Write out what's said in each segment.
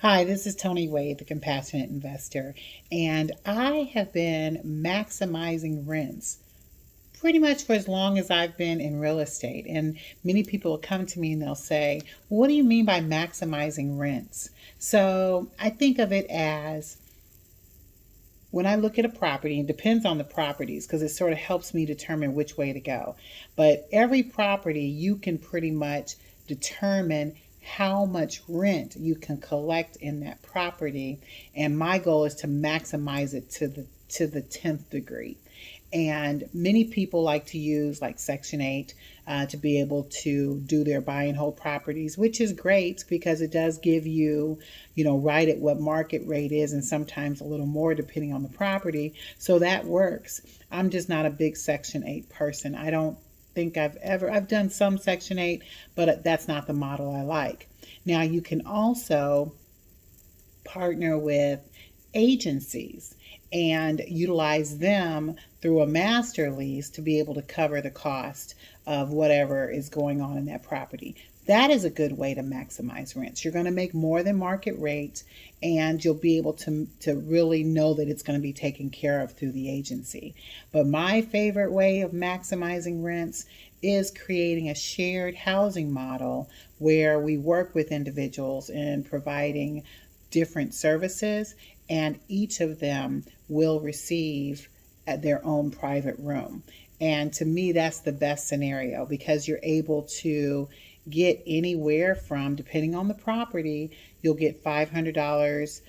Hi, this is Tony Wade, the Compassionate Investor, and I have been maximizing rents pretty much for as long as I've been in real estate. And many people will come to me and they'll say, "What do you mean by maximizing rents?" So I think of it as when I look at a property, it depends on the properties because it sort of helps me determine which way to go. But every property, you can pretty much determine how much rent you can collect in that property. And my goal is to maximize it to the 10th degree. And many people like to use like Section 8 to be able to do their buy and hold properties, which is great because it does give you, right at what market rate is and sometimes a little more depending on the property. So that works. I'm just not a big Section 8 person. I don't think I've done some Section 8, but that's not the model I like. Now you can also partner with agencies and utilize them through a master lease to be able to cover the cost of whatever is going on in that property. That is a good way to maximize rents. You're going to make more than market rate and you'll be able to really know that it's going to be taken care of through the agency. But my favorite way of maximizing rents is creating a shared housing model where we work with individuals in providing different services, and each of them will receive their own private room. And to me, that's the best scenario because you're able to get anywhere from, depending on the property, you'll get $500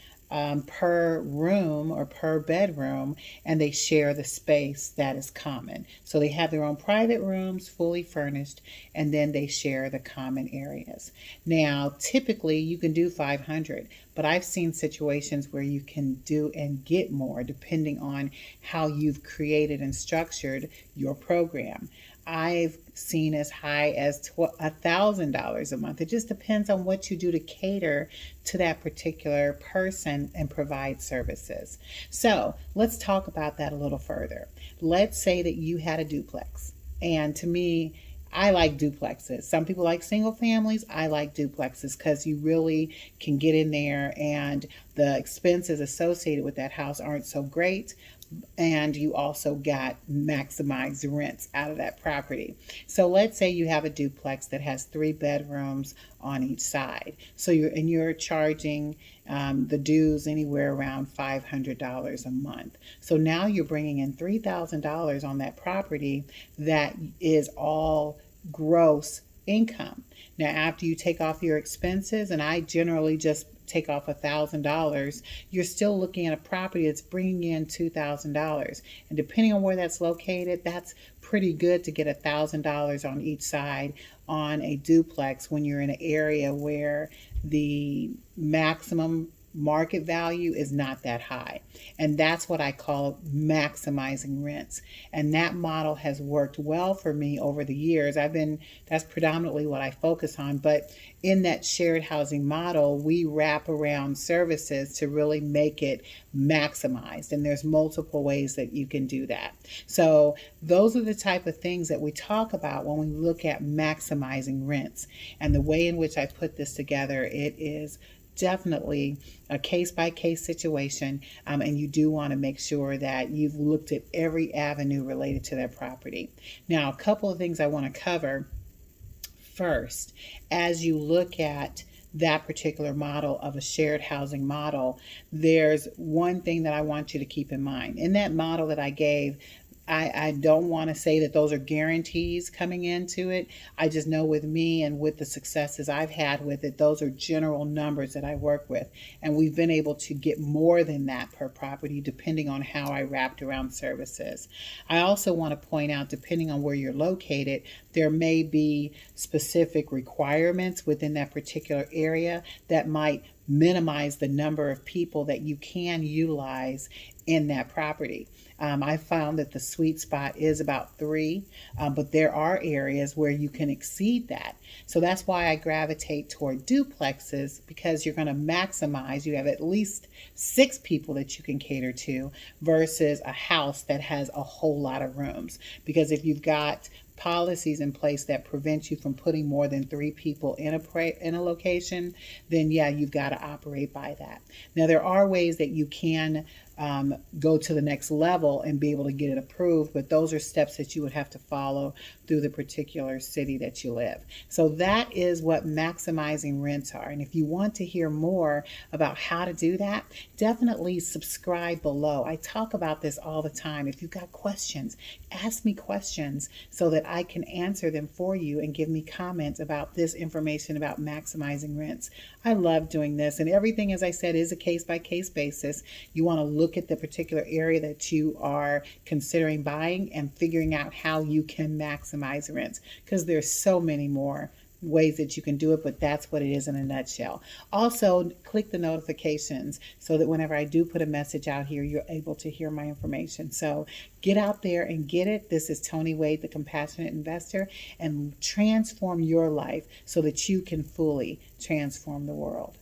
per room or per bedroom, and they share the space that is common. So they have their own private rooms, fully furnished, and then they share the common areas. Now, typically you can do 500, but I've seen situations where you can do and get more depending on how you've created and structured your program. I've seen as high as $1,000 a month. It just depends on what you do to cater to that particular person and provide services. So let's talk about that a little further. Let's say that you had a duplex. And to me, I like duplexes. Some people like single families. I like duplexes because you really can get in there and the expenses associated with that house aren't so great, and you also got maximized rents out of that property. So let's say you have a duplex that has 3 bedrooms on each side. So you're charging the dues anywhere around $500 a month. So now you're bringing in $3,000 on that property that is all gross income. Now, after you take off your expenses, and I generally just take off $1,000, you're still looking at a property that's bringing in $2,000. And depending on where that's located, that's pretty good to get $1,000 on each side on a duplex when you're in an area where the maximum market value is not that high. And that's what I call maximizing rents. And that model has worked well for me over the years. That's predominantly what I focus on. But in that shared housing model, we wrap around services to really make it maximized. And there's multiple ways that you can do that. So those are the type of things that we talk about when we look at maximizing rents. And the way in which I put this together, it is definitely a case-by-case situation, and you do want to make sure that you've looked at every avenue related to that property. Now, a couple of things I want to cover first. As you look at that particular model of a shared housing model, there's one thing that I want you to keep in mind. In that model that I gave, I don't want to say that those are guarantees coming into it. I just know with me and with the successes I've had with it, those are general numbers that I work with. And we've been able to get more than that per property depending on how I wrapped around services. I also want to point out, depending on where you're located, there may be specific requirements within that particular area that might minimize the number of people that you can utilize in that property. I found that the sweet spot is about 3, but there are areas where you can exceed that. So that's why I gravitate toward duplexes, because you're going to maximize. You have at least 6 people that you can cater to versus a house that has a whole lot of rooms. Because if you've got policies in place that prevent you from putting more than 3 people in a location, then yeah, you've got to operate by that. Now, there are ways that you can go to the next level and be able to get it approved, but those are steps that you would have to follow through the particular city that you live. So that is what maximizing rents are. And if you want to hear more about how to do that, definitely subscribe below. I talk about this all the time. If you've got questions, ask me questions so that I can answer them for you and give me comments about this information about maximizing rents. I love doing this, and everything, as I said, is a case by case basis. You want to look at the particular area that you are considering buying and figuring out how you can maximize rents, because there's so many more ways that you can do it, but that's what it is in a nutshell. Also, click the notifications so that whenever I do put a message out here, you're able to hear my information. So get out there and get it. This is Tony Wade, the Compassionate Investor, and transform your life so that you can fully transform the world.